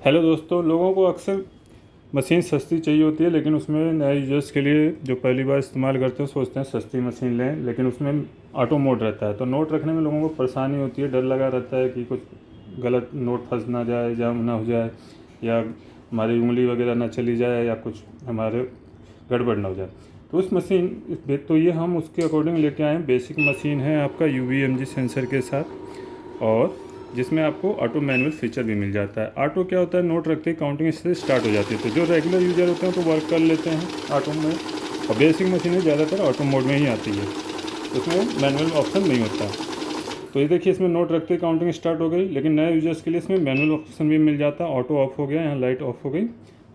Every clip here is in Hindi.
हेलो दोस्तों, लोगों को अक्सर मशीन सस्ती चाहिए होती है, लेकिन उसमें नए यूजर्स के लिए जो पहली बार इस्तेमाल करते हैं सोचते हैं सस्ती मशीन लें, लेकिन उसमें ऑटो मोड रहता है। तो नोट रखने में लोगों को परेशानी होती है, डर लगा रहता है कि कुछ गलत नोट फंस ना जाए, जाम ना हो जाए, या हमारी उंगली वगैरह ना चली जाए, या कुछ हमारे गड़बड़ ना हो जाए। तो उस मशीन तो ये हम उसके अकॉर्डिंग लेके आए हैं। बेसिक मशीन है आपका UVMG सेंसर के साथ, और जिसमें आपको ऑटो मैनुअल फीचर भी मिल जाता है। ऑटो क्या होता है, नोट रखते ही काउंटिंग इससे स्टार्ट हो जाती है। तो जो रेगुलर यूजर होते हैं तो वर्क कर लेते हैं ऑटो में, और बेसिक मशीनें ज़्यादातर ऑटो मोड में ही आती है, उसमें मैनुअल ऑप्शन नहीं होता। तो ये देखिए, इसमें नोट रखते ही काउंटिंग स्टार्ट हो गई, लेकिन नए यूजर्स के लिए इसमें मैनुअल ऑप्शन भी मिल जाता है। ऑटो ऑफ हो गया, यहाँ लाइट ऑफ हो गई,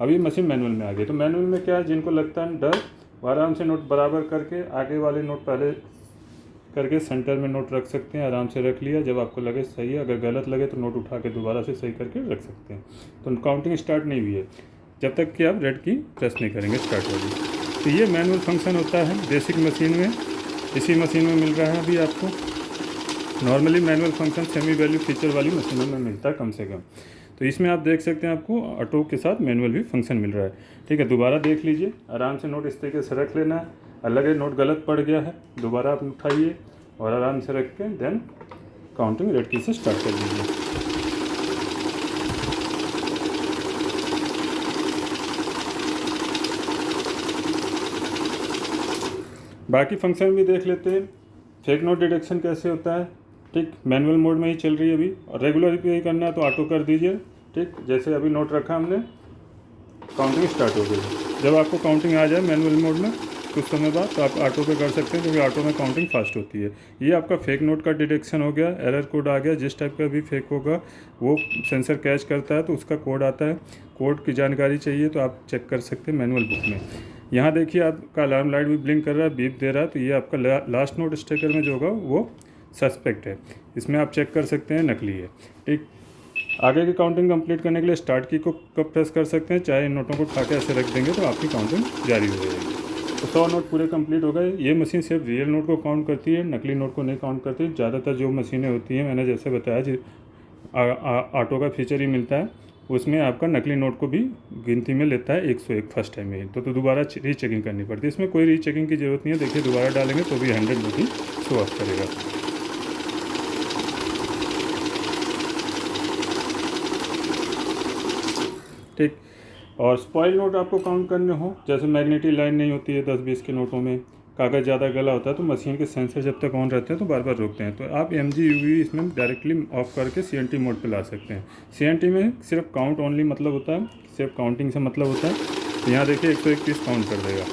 अभी मशीन मैनुअल में आ गई। तो मैनुअल में क्या है, जिनको लगता है डर, वो आराम से नोट बराबर करके आगे वाले नोट पहले करके सेंटर में नोट रख सकते हैं। आराम से रख लिया, जब आपको लगे सही है, अगर गलत लगे तो नोट उठा के दोबारा से सही करके रख सकते हैं। तो काउंटिंग स्टार्ट नहीं हुई है जब तक कि आप रेड की प्रेस नहीं करेंगे स्टार्ट वाली। तो ये मैनुअल फंक्शन होता है बेसिक मशीन में, इसी मशीन में मिल रहा है अभी आपको। Normally manual function semi value feature वाली मशीनों में मिलता है कम से कम। तो इसमें आप देख सकते हैं आपको ऑटो के साथ मैनुअल भी फंक्शन मिल रहा है। ठीक है, दोबारा देख लीजिए, आराम से नोट इस तरीके से रख लेना है। अलग है, नोट गलत पड़ गया है, दोबारा आप उठाइए और आराम से रख के देन काउंटिंग रेड की से स्टार्ट कर दीजिए। बाकी फंक्शन भी देख लेते हैं। फेक नोट डिटेक्शन कैसे होता है। ठीक, मैनुअल मोड में ही चल रही है अभी, और रेगुलर पे ही करना है तो ऑटो कर दीजिए। ठीक, जैसे अभी नोट रखा हमने, काउंटिंग स्टार्ट हो गई। जब आपको काउंटिंग आ जाए मैनुअल मोड में कुछ समय बाद, तो आप ऑटो पे कर सकते हैं, क्योंकि ऑटो में काउंटिंग फास्ट होती है। ये आपका फेक नोट का डिटेक्शन हो गया, एरर कोड आ गया। जिस टाइप का भी फेक होगा वो सेंसर कैच करता है, तो उसका कोड आता है। कोड की जानकारी चाहिए तो आप चेक कर सकते हैं मैनुअल बुक में। यहाँ देखिए, आपका अलार्म लाइट भी ब्लिंक कर रहा है, बीप दे रहा है, तो ये आपका लास्ट नोट स्टिकर में जो होगा वो सस्पेक्ट है। इसमें आप चेक कर सकते हैं नकली है। ठीक, आगे की काउंटिंग कंप्लीट करने के लिए स्टार्ट की को कब प्रेस कर सकते हैं, चाहे इन नोटों को उठा के ऐसे रख देंगे तो आपकी काउंटिंग जारी हो जाएगी। तो 100 नोट पूरे कंप्लीट हो गए। ये मशीन सिर्फ रियल नोट को काउंट करती है, नकली नोट को नहीं काउंट करती। ज़्यादातर जो मशीनें होती हैं, मैंने जैसे बताया जी, ऑटो का फीचर ही मिलता है, उसमें आपका नकली नोट को भी गिनती में लेता है 101 फर्स्ट टाइम में। तो दोबारा रीचेकिंग करनी पड़ती है। इसमें कोई रीचेकिंग की ज़रूरत नहीं है। देखिए, दोबारा डालेंगे तो भी 100 नोट ही शो ऑफ करेगा। ठीक, और स्पॉइल नोट आपको काउंट करने हो, जैसे मैग्नेटिक लाइन नहीं होती है 10-20 के नोटों में, कागज़ ज़्यादा गला होता है, तो मशीन के सेंसर जब तक ऑन रहते हैं तो बार बार रोकते हैं। तो आप MG UV इसमें डायरेक्टली ऑफ करके CNT मोड पे ला सकते हैं। CNT में सिर्फ काउंट ओनली मतलब होता है, सिर्फ काउंटिंग से मतलब होता है। यहाँ देखिए 101 पीस काउंट कर देगा।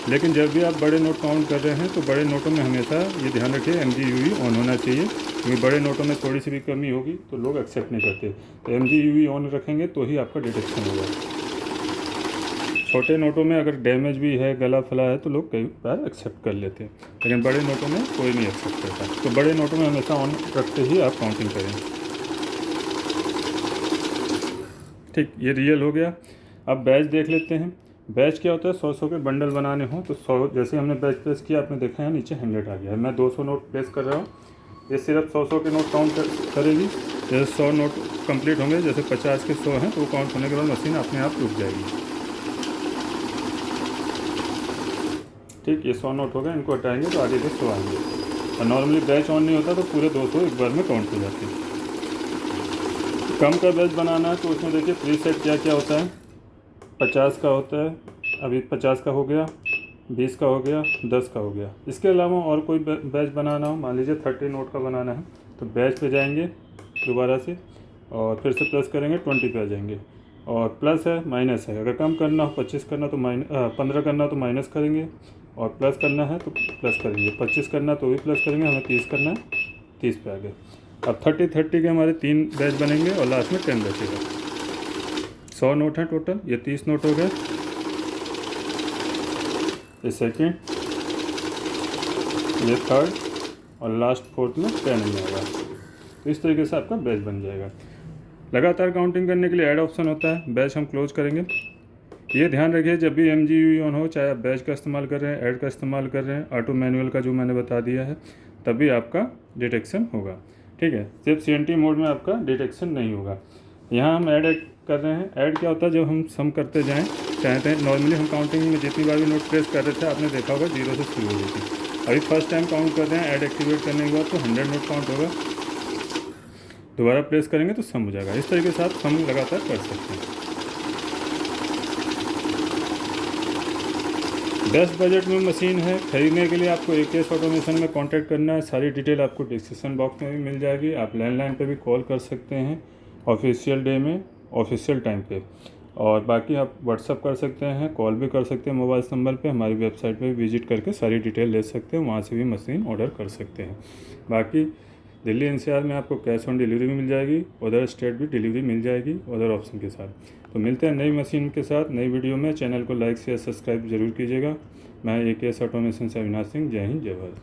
लेकिन जब भी आप बड़े नोट काउंट कर रहे हैं तो बड़े नोटों में हमेशा ये ध्यान रखिए MG UV ऑन होना चाहिए, क्योंकि बड़े नोटों में थोड़ी सी भी कमी होगी तो लोग एक्सेप्ट नहीं करते। तो MG UV ऑन रखेंगे तो ही आपका डिटेक्शन होगा। छोटे नोटों में अगर डैमेज भी है, गला फला है, तो लोग कई बार एक्सेप्ट कर लेते हैं, लेकिन बड़े नोटों में कोई नहीं एक्सेप्ट करता। तो बड़े नोटों में हमेशा ऑन रखते ही आप काउंटिंग करें। ठीक, ये रियल हो गया। अब बैच देख लेते हैं। बैच क्या होता है, 100-100 के बंडल बनाने हो तो 100, जैसे हमने बैच प्रेस किया, आपने देखा है नीचे 100 आ गया है। मैं 200 नोट प्रेस कर रहा हूँ, ये सिर्फ 100-100 के नोट काउंट करेगी। जैसे 100 नोट कंप्लीट होंगे, जैसे 50 के 100 हैं, तो वो काउंट होने के बाद मशीन अपने आप रुक जाएगी। ठीक, ये 100 नोट हो गए, इनको हटाएंगे तो आगे के 100 आएंगे। और नॉर्मली बैच ऑन नहीं होता तो पूरे 200 एक बार में काउंट हो जाते हैं। कम का बैच बनाना है तो उसमें देखिए प्रीसेट क्या क्या होता है। 50 का होता है, अभी 50 का हो गया, 20 का हो गया, 10 का हो गया। इसके अलावा और कोई बैच बनाना हो, मान लीजिए 30 नोट का बनाना है, तो बैच पे जाएंगे दोबारा से, और फिर से प्लस करेंगे, 20 पे आ जाएंगे। और प्लस है, माइनस है, अगर कम करना हो 25 करना तो 15 करना तो माइनस करेंगे, और प्लस करना है तो प्लस करेंगे। 25 करना तो भी प्लस करेंगे, हमें 30 करना है, 30 पे आ गए। अब 30 के हमारे 3 बैच बनेंगे और लास्ट में 10 बचेगा। 100 नोट हैं टोटल, ये 30 नोट हो गए, ये सेकेंड, ये थर्ड, और लास्ट फोर्थ में 10 नहीं आएगा। तो इस तरीके से आपका बैच बन जाएगा। लगातार काउंटिंग करने के लिए ऐड ऑप्शन होता है, बैच हम क्लोज करेंगे। ये ध्यान रखिए, जब भी MG UV ऑन हो, चाहे आप बैच का इस्तेमाल कर रहे हैं, ऐड का इस्तेमाल कर रहे हैं, ऑटो मैनुअल का जो मैंने बता दिया है, तभी आपका डिटेक्शन होगा। ठीक है, सिर्फ CNT मोड में आपका डिटेक्शन नहीं होगा। यहाँ हम ऐड कर रहे हैं। ऐड क्या होता है, जब हम सम करते जाएँ चाहते हैं, नॉर्मली हम काउंटिंग में जितनी बार भी नोट प्रेस कर रहे थे आपने देखा होगा 0 से शुरू हो गई थी। अभी फर्स्ट टाइम काउंट कर रहे हैं ऐड एक्टिवेट करने के बाद तो 100 नोट काउंट होगा, दोबारा प्रेस करेंगे तो सम हो जाएगा। इस तरीके से आप सम लगातार कर सकते हैं। बेस्ट बजट में मशीन है। ख़रीदने के लिए आपको AKS ऑटोमेशन में कांटेक्ट करना है। सारी डिटेल आपको डिस्क्रिप्शन बॉक्स में भी मिल जाएगी। आप लैंडलाइन पे भी कॉल कर सकते हैं ऑफिशियल डे में, ऑफिशियल टाइम पे, और बाकी आप व्हाट्सअप कर सकते हैं, कॉल भी कर सकते हैं मोबाइल नंबर पे। हमारी वेबसाइट पे विजिट करके सारी डिटेल ले सकते हैं, वहाँ से भी मशीन ऑर्डर कर सकते हैं। बाकी दिल्ली NCR में आपको कैश ऑन डिलीवरी मिल जाएगी, अदर स्टेट भी डिलीवरी मिल जाएगी अदर ऑप्शन के साथ। तो मिलते हैं नई मशीन के साथ नई वीडियो में। चैनल को लाइक शेयर सब्सक्राइब जरूर कीजिएगा। मैं AKS ऑटोमेशन से अविनाश सिंह। जय हिंद, जय भारत।